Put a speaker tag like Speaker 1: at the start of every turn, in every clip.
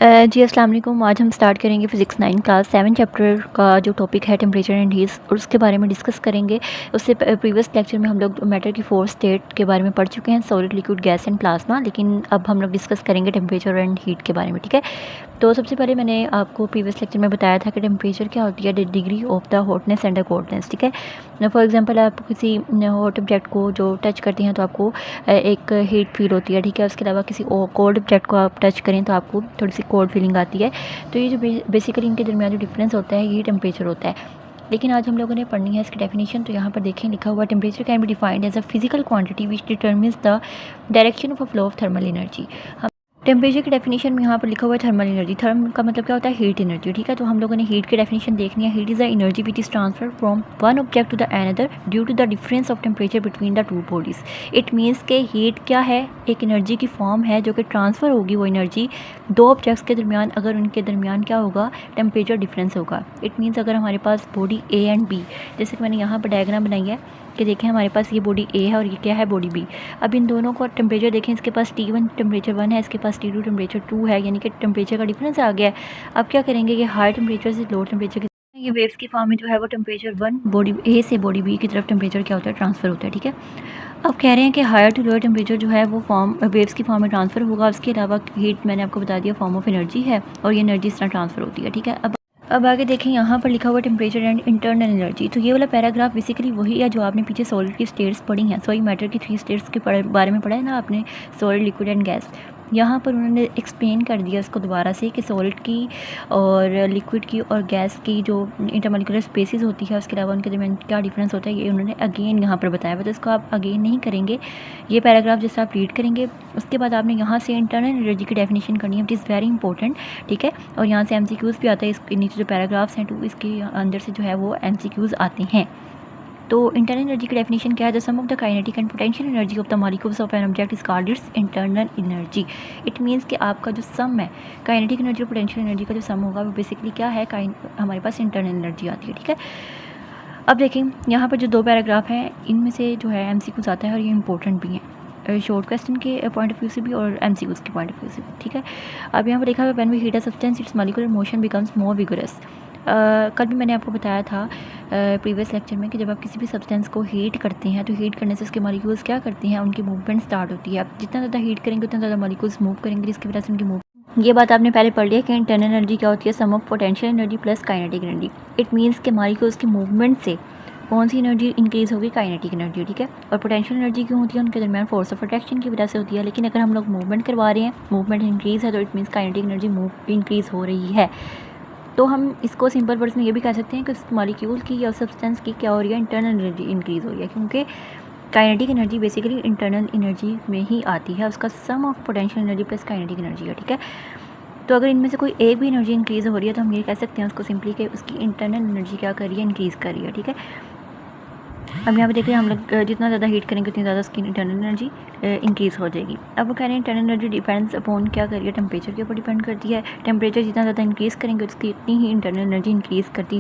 Speaker 1: जी अस्सलाम वालेकुम। आज हम स्टार्ट करेंगे फ़िज़िक्स 9 क्लास 7 चैप्टर का जो टॉपिक है टेम्परेचर एंड हीट, और उसके बारे में डिस्कस करेंगे। उससे प्रीवियस लेक्चर में हम लोग मैटर की 4 स्टेट के बारे में पढ़ चुके हैं, solid, liquid, gas and plasma. लेकिन अब हम लोग डिस्कस करेंगे टेम्परेचर एंड हीट के बारे में, ठीक है। तो सबसे पहले मैंने आपको प्रीवियस लेक्चर में बताया था कि टेम्परेचर क्या होती है, degree of the hotness and the coldness, ठीक है। फॉर एग्जांपल आप किसी हॉट ऑब्जेक्ट को जो टच करते हैं तो आपको एक हीट फील होती है, ठीक है। उसके अलावा किसी कोल्ड ऑब्जेक्ट को आप टच करें तो आपको थोड़ी सी कोल्ड फीलिंग आती है। तो ये जो बेसिकली इनके दरमियान जो डिफरेंस होता है ये टेम्परेचर होता है। लेकिन आज हम लोगों ने पढ़नी है इसकी डेफिनेशन। तो यहाँ पर देखें लिखा हुआ, temperature can be defined as a physical quantity which determines the direction of a flow of thermal energy. Temperature की डेफिनेशन में यहाँ पर लिखा हुआ है थर्मल एनर्जी। थर्म का मतलब क्या होता है, हीट एनर्जी, ठीक है। तो हम लोगों ने हीट की डेफिनेशन देखनी है। Heat is the energy which is transfer from one object to the another due to the difference of temperature between the two bodies. It means के हीट क्या है, एक एनर्जी की फॉर्म है जो कि ट्रांसफ़र होगी वो एनर्जी दो ऑब्जेक्ट्स के दरमियान, अगर उनके दरमियान क्या होगा, टेम्परेचर डिफरेंस होगा। इट मीन्स अगर हमारे पास बॉडी ए एंड बी, जैसे कि मैंने यहाँ पर डायग्राम बनाई है कि देखें हमारे पास ये बॉडी ए है और ये क्या है, बॉडी बी। अब इन दोनों को टेम्परेचर देखें, इसके पास T1 टेम्परेचर 1 है, इसके पास T2 टेम्परेचर 2 है, यानी कि टेम्परेचर का डिफरेंस आ गया है। अब क्या करेंगे कि हाई टेम्परेचर से लो टेम्परेचर की ये वेव्स की फॉर्म में जो है वो टेम्परेचर 1 बॉडी ए से बॉडी बी की तरफ टेम्परेचर क्या होता है, ट्रांसफ़र होता है, ठीक है। अब कह रहे हैं कि हायर टू लोअर टेम्परेचर जो है वो फॉर्म वेव्स की फॉर्म में ट्रांसफ़र होगा। उसके अलावा हीट मैंने आपको बता दिया फॉर्म ऑफ एनर्जी है और ये एनर्जी इस तरह ट्रांसफ़र होती है, ठीक है। अब आगे देखें, यहाँ पर लिखा हुआ टेम्परेचर एंड इंटरनल एनर्जी। तो ये वाला पैराग्राफ बेसिकली वही है जो आपने पीछे सॉलिड की स्टेट्स पढ़ी हैं, सॉरी मैटर की 3 स्टेट्स के बारे में पढ़ा है ना आपने, सॉलिड, लिक्विड एंड गैस। यहाँ पर उन्होंने एक्सप्लेन कर दिया इसको दोबारा से कि सॉलिड की और लिक्विड की और गैस की जो इंटरमोलिकुलर स्पेसिस होती है, उसके अलावा उनके दरमियान क्या डिफरेंस होता है, ये उन्होंने अगेन यहाँ पर बताया हुआ। तो इसको आप अगेन नहीं करेंगे, ये पैराग्राफ जैसे आप रीड करेंगे उसके बाद आपने यहाँ से इंटरनल एनर्जी की डेफिनेशन करनी है, विच इज़ वेरी इंपॉर्टेंट, ठीक है। और यहाँ से MCQs भी आता है, इसके नीचे जो पैराग्राफ्स हैं तो इसके अंदर से जो है वो MCQs आते हैं। तो इंटरनल एनर्जी की डेफिनेशन क्या है, the sum of the kinetic and potential energy of the molecules of an object is called its internal energy. It means कि आपका जो सम है काइनेटिक एनर्जी और पोटेंशियल एनर्जी का जो सम होगा वो बेसिकली क्या है, हमारे पास इंटरनल एनर्जी आती है, ठीक है। अब देखें यहाँ पर जो 2 पैराग्राफ हैं इनमें से जो है MCQs आता है और ये इंपॉर्टेंट भी हैं, शॉर्ट क्वेश्चन के पॉइंट ऑफ व्यू से भी और MCQs के पॉइंट ऑफ व्यू से भी, ठीक है। अब यहाँ पर देखा है, when we heat a substance its molecular motion becomes more vigorous. कल भी मैंने आपको बताया था प्रीवियस लेक्चर में कि जब आप किसी भी सब्सटेंस को हीट करते हैं तो हीट करने से उसके मॉलिक्यूल्स क्या करते हैं, उनकी मूवमेंट स्टार्ट होती है। आप जितना ज़्यादा हीट करेंगे उतना ज़्यादा मॉलिक्यूल्स मूव करेंगे, जिसकी वजह से उनकी मूव, ये बात आपने पहले पढ़ लिया कि इंटरनल एनर्जी क्या होती है, sum of potential energy plus kinetic energy. It means के मॉलिक्यूल्स की मूवमेंट से कौन सी एनर्जी इंक्रीज़ होगी, काइनेटिक एनर्जी, ठीक है। और पोटेंशियल एनर्जी क्यों होती है, उनके दरमियान फोर्स ऑफ अट्रैक्शन की वजह से होती है। लेकिन अगर हम लोग मूवमेंट करवा रहे हैं, मूवमेंट इंक्रीज़ है, तो it means kinetic energy increase हो रही है। तो हम इसको सिंपल वर्ड्स में ये भी कह सकते हैं कि उस मॉलिक्यूल की या सब्सटेंस की क्या हो रही है, इंटरनल एनर्जी इंक्रीज़ हो रही है, क्योंकि kinetic energy basically internal energy में ही आती है। उसका sum of potential energy plus kinetic energy है, ठीक है। तो अगर इनमें से कोई एक भी एनर्जी इंक्रीज़ हो रही है तो हम ये कह सकते हैं उसको सिंपली कि उसकी इंटरनल एनर्जी क्या कर रही है, इंक्रीज़ कर रही है, ठीक है। अब यहाँ पे देखिए हम लोग जितना ज़्यादा हीट करेंगे उतनी ज़्यादा उसकी इंटरनल एनर्जी इंक्रीज़ हो जाएगी। अब वो कह रहे हैं इंटरनल एनर्जी डिपेंड्स अपॉन क्या कर रही है, टेम्परेचर के ऊपर डिपेंड करती है। टेम्परेचर जितना ज़्यादा इंक्रीज़ करेंगे उसकी इतनी ही इंटरनल एनर्जी इंक्रीज़ करती है।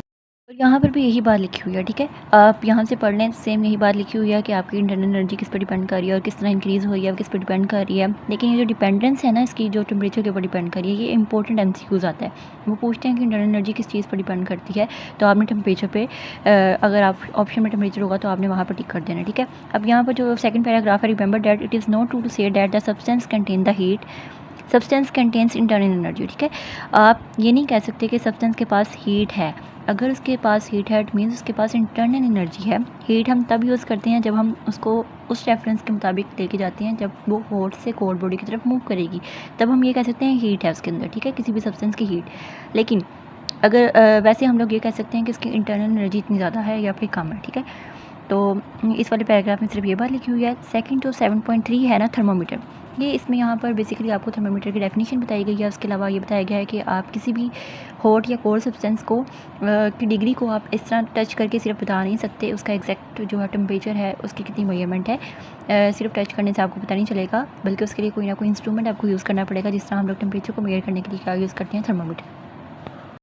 Speaker 1: और यहाँ पर भी यही बात लिखी हुई है, ठीक है। आप यहाँ से पढ़ लें, सेम यही बात लिखी हुई है कि आपकी इंटरनल एनर्जी किस पर डिपेंड कर रही है और किस तरह इंक्रीज़ हो रही है, किस पर डिपेंड कर रही है। लेकिन ये जो डिपेंडेंस है ना इसकी, जो टेम्परेचर के ऊपर डिपेंड कर रही है, ये इंपॉर्टेंट MCQs आता है। वो पूछते हैं कि इंटरनल एनर्जी किस चीज़ पर डिपेंड करती है, तो आपने टेम्परेचर पे अगर आप ऑप्शन में टेम्परेचर होगा तो आपने वहाँ पर टिक कर देना, ठीक है। अब यहाँ पर जो सेकंड पैराग्राफ है, remember that it is not true to say that the substance contain the heat, substance contains internal energy, ठीक है। आप ये नहीं कह सकते कि सब्सटेंस के पास हीट है। अगर उसके पास हीट है इट मीन्स उसके पास इंटरनल एनर्जी है। हीट हम तब यूज़ करते हैं जब हम उसको उस रेफरेंस के मुताबिक लेके जाते हैं, जब वो हॉट से कोल्ड बॉडी की तरफ मूव करेगी, तब हम ये कह सकते हैं हीट है उसके अंदर, ठीक है, किसी भी सब्सटेंस की हीट। लेकिन अगर वैसे हम लोग ये कह सकते हैं कि इसकी इंटरनल एनर्जी इतनी ज़्यादा है या फिर कम है, ठीक है। तो इस वाले पैराग्राफ में सिर्फ ये बात लिखी हुई है। सेकंड जो 7.3 है ना, थर्मोमीटर, ये इसमें यहाँ पर बेसिकली आपको थर्मोमीटर की डेफिनेशन बताई गई है। उसके अलावा ये बताया गया है कि आप किसी भी हॉट या कोल्ड सब्सटेंस को की डिग्री को आप इस तरह टच करके सिर्फ बता नहीं सकते, उसका एग्जैक्ट जो है टेम्परेचर है उसकी कितनी मेजरमेंट है, सिर्फ टच करने से आपको पता नहीं चलेगा, बल्कि उसके लिए कोई ना कोई इंस्ट्रूमेंट आपको यूज़ करना पड़ेगा, जिस तरह हम लोग टेम्परेचर को मेजर करने के लिए क्या यूज़ करते हैं, थर्मोमीटर।